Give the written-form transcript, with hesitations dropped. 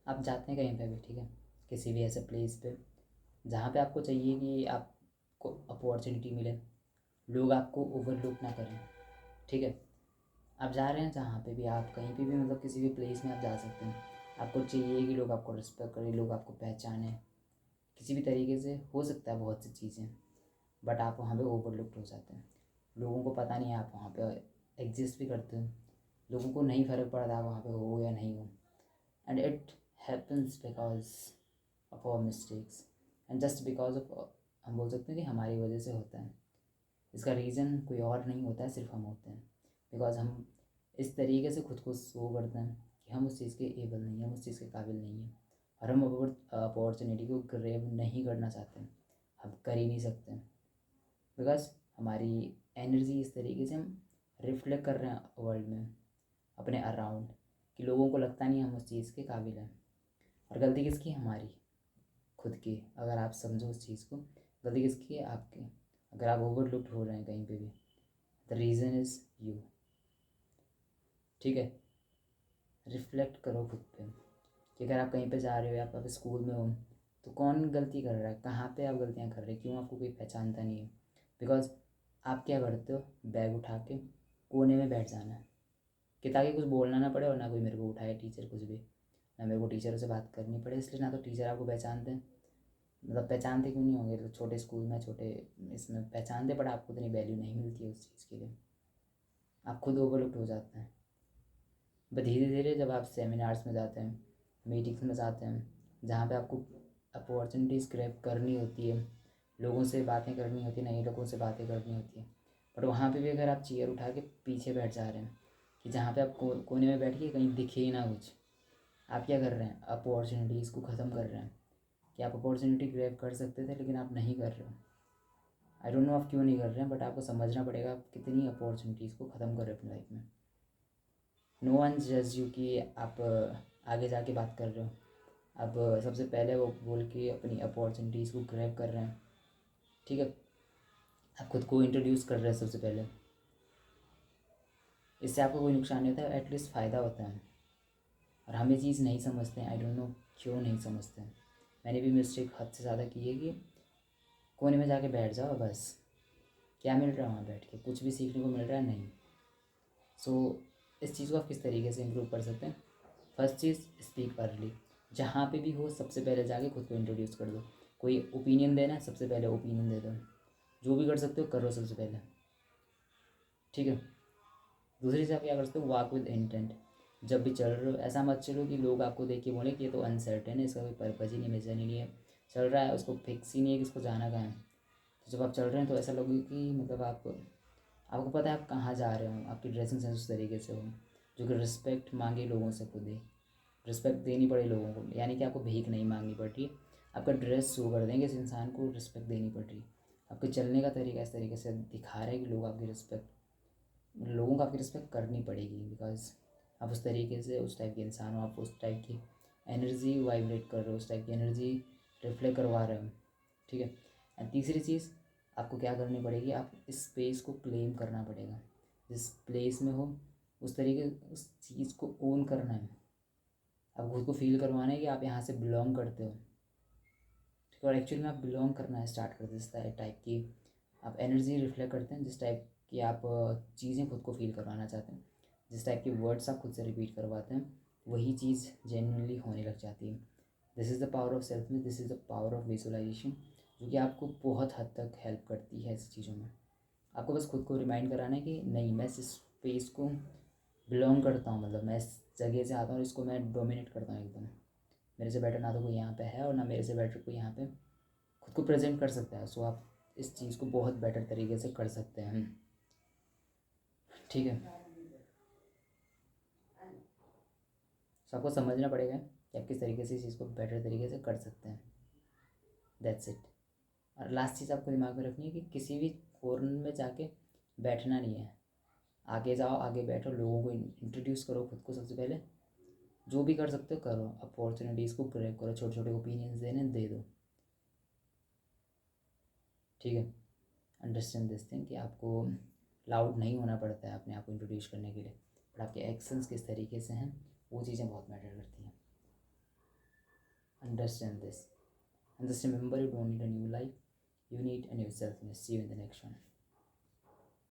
आप जाते हैं कहीं पे भी, ठीक है, किसी भी ऐसे प्लेस पे जहाँ पे आपको चाहिए कि आपको अपॉर्चुनिटी मिले, लोग आपको ओवरलुक ना करें, ठीक है। आप जा रहे हैं जहाँ पे भी, आप कहीं पे भी मतलब किसी भी प्लेस में आप जा सकते हैं। आपको चाहिए कि लोग आपको रिस्पेक्ट करें, लोग आपको पहचानें, किसी भी तरीके से हो सकता है बहुत सी चीज़ें, बट आप वहाँ पे ओवरलुक्ड हो जाते हैं। लोगों को पता नहीं है आप वहाँ पे एग्जिस्ट भी करते हो, लोगों को नहीं फ़र्क पड़ता आप वहाँ पे हो या नहीं हो। And it happens because of our mistakes and just because of, हम बोल सकते हैं कि हमारी वजह से होता है। इसका रीज़न कोई और नहीं होता है, सिर्फ हम होते हैं। बिकॉज हम इस तरीके से खुद को शो करते हैं कि हम उस चीज़ के एबल नहीं हैं, हम उस चीज़ के काबिल नहीं हैं, और हम अपॉर्चुनिटी को ग्रैब नहीं करना चाहते हैं, हम कर ही नहीं सकते। बिकॉज हमारी एनर्जी इस तरीके से हम रिफ्लेक्ट कर रहे हैं वर्ल्ड में, अपने अराउंड, कि लोगों को लगता नहीं हम उस चीज़ के काबिल हैं। और गलती किसकी? हमारी, खुद की। अगर आप समझो उस चीज़ को, गलती किसकी है? आपकी। अगर आप ओवरलुक्ड हो रहे हैं कहीं पे भी, द रीज़न इज़ यू, ठीक है। रिफ्लेक्ट करो खुद पे कि अगर आप कहीं पे जा रहे हो या आप स्कूल में हो, तो कौन गलती कर रहा है, कहाँ पे आप गलतियाँ कर रहे हैं, क्यों आपको कोई पहचानता नहीं है। बिकॉज आप क्या करते हो, बैग उठा के कोने में बैठ जाना है कि ताकि कुछ बोलना ना पड़े और ना कोई मेरे को उठाए, टीचर कुछ भी, ना मेरे को टीचरों से बात करनी पड़े। इसलिए ना तो टीचर आपको पहचानते हैं, मतलब पहचानते क्यों नहीं होंगे, तो छोटे स्कूल में, छोटे इसमें पहचानते, बट आपको इतनी वैल्यू नहीं मिलती है उस चीज़ के लिए, आप खुद ओवरलुक्ड हो जाते हैं। बट धीरे धीरे जब आप सेमिनार्स में जाते हैं, मीटिंग्स में जाते हैं, जहाँ पे आपको अपॉर्चुनिटीज़ ग्रैब करनी होती है, लोगों से बातें करनी होती है, नए लोगों से बातें करनी होती है, बट वहाँ पे भी अगर आप चेयर उठा के पीछे बैठ जा रहे हैं, कि जहाँ पे आप कोने में बैठ के कहीं दिखे ही ना कुछ, आप क्या कर रहे हैं, अपॉर्चुनिटीज़ को ख़त्म कर रहे हैं। कि आप अपॉर्चुनिटी ग्रैब कर सकते थे लेकिन आप नहीं कर रहे हो। आई डोंट नो आप क्यों नहीं कर रहे हैं, बट आपको समझना पड़ेगा आप कितनी अपॉर्चुनिटीज़ को ख़त्म कर रहे हो अपनी लाइफ में। नो वन जज यू कि आप आगे जाके बात कर रहे हो, अब सबसे पहले वो बोल के अपनी अपॉर्चुनिटीज़ को ग्रैब कर रहे हैं, ठीक है। आप खुद को इंट्रोड्यूस कर रहे हैं सबसे पहले, इससे आपको कोई नुकसान नहीं होता है, एटलीस्ट फ़ायदा होता है। और हम ये चीज़ नहीं समझते हैं, आई डोंट नो क्यों नहीं समझते हैं। मैंने भी मिस्टेक हद से ज़्यादा की है कि कोने में जाके बैठ जाओ बस, क्या मिल रहा है वहाँ बैठ के, कुछ भी सीखने को मिल रहा है नहीं। सो इस चीज़ को आप किस तरीके से इम्प्रूव कर सकते हैं? फर्स्ट चीज़, स्पीक अर्ली। जहाँ पे भी हो सबसे पहले जाके खुद को इंट्रोड्यूस कर दो। कोई ओपिनियन देना है, सबसे पहले ओपिनियन दे दो। जो भी कर सकते हो करो सबसे पहले, ठीक है। दूसरी चीज़ आप क्या कर सकते हो, वॉक विद इंटेंट। जब भी चल रहे हो ऐसा मत चलो कि लोग आपको देख के बोले कि ये तो अनसर्टेन है, इसका कोई पर्पज़ ही नहीं, मिशन ही नहीं है, चल रहा है उसको फिक्स ही नहीं है कि इसको जाना कहाँ है। तो जब आप चल रहे हैं तो ऐसा लगे कि मतलब आपको पता है आप कहाँ जा रहे हो, आपकी ड्रेसिंग सेंस उस तरीके से हो जो कि रिस्पेक्ट मांगे लोगों से, खुद ही रिस्पेक्ट देनी पड़े लोगों को, यानी कि आपको भीख नहीं मांगनी पड़ रही है। आपका ड्रेस शो कर देंगे इस इंसान को रिस्पेक्ट देनी पड़ रही है। आपके चलने का तरीका इस तरीके से दिखा रहा है कि लोगों को आपकी रिस्पेक्ट करनी पड़ेगी, बिकॉज आप उस तरीके से उस टाइप के इंसान हो, आप उस टाइप की एनर्जी वाइब्रेट कर रहे हो, उस टाइप की एनर्जी रिफ्लेक्ट करवा रहे हो, ठीक है। एंड तीसरी चीज़ आपको क्या करनी पड़ेगी, आप इस स्पेस को क्लेम करना पड़ेगा। जिस प्लेस में हो उस तरीके उस चीज़ को ओन करना है, आप खुद को फील करवाना है कि आप यहाँ से बिलोंग करते हो, ठीक है। और एक्चुअली में आप बिलोंग करना स्टार्ट करते हैं इस टाइप की आप एनर्जी रिफ्लेक्ट करते हैं, जिस टाइप की आप चीज़ें खुद को फील करवाना चाहते हैं, जिस टाइप के वर्ड्स आप खुद से रिपीट करवाते हैं, वही चीज़ जेन्युइनली होने लग जाती है। This is the power of self में, this is the power of visualisation, जो कि आपको बहुत हद तक हेल्प करती है ऐसी चीज़ों में। आपको बस खुद को रिमाइंड कराना है कि नहीं, मैं इस स्पेस को बिलोंग करता हूँ, मतलब मैं इस जगह से आता हूँ और इसको मैं डोमिनेट करता हूँ एकदम। मेरे से बेटर ना तो कोई यहाँ पे है और ना मेरे से बेटर कोई यहाँ पे खुद को प्रेजेंट कर सकता है। सो आप इस चीज़ को बहुत बेटर तरीके से कर सकते हैं, ठीक है। सो आपको समझना पड़ेगा कि आप किस तरीके से इस चीज़ को बेटर तरीके से कर सकते हैं, दैट्स इट। और लास्ट चीज़ आपको दिमाग में रखनी है कि किसी भी कॉर्नर में जाके बैठना नहीं है, आगे जाओ, आगे बैठो, लोगों को इंट्रोड्यूस करो खुद को सबसे पहले, जो भी कर सकते हो करो, अपॉर्चुनिटीज़ को ग्रैब करो, छोटे छोटे ओपिनियंस देने दे दो, ठीक है। अंडरस्टैंड दिस थिंग कि आपको लाउड नहीं होना पड़ता है अपने आप को इंट्रोड्यूस करने के लिए, बट आपके एक्शंस किस तरीके से हैं वो चीज़ें बहुत मैटर करती हैं। understand this. And just remember, you don't need a new life, you need a new self. See you in the next one.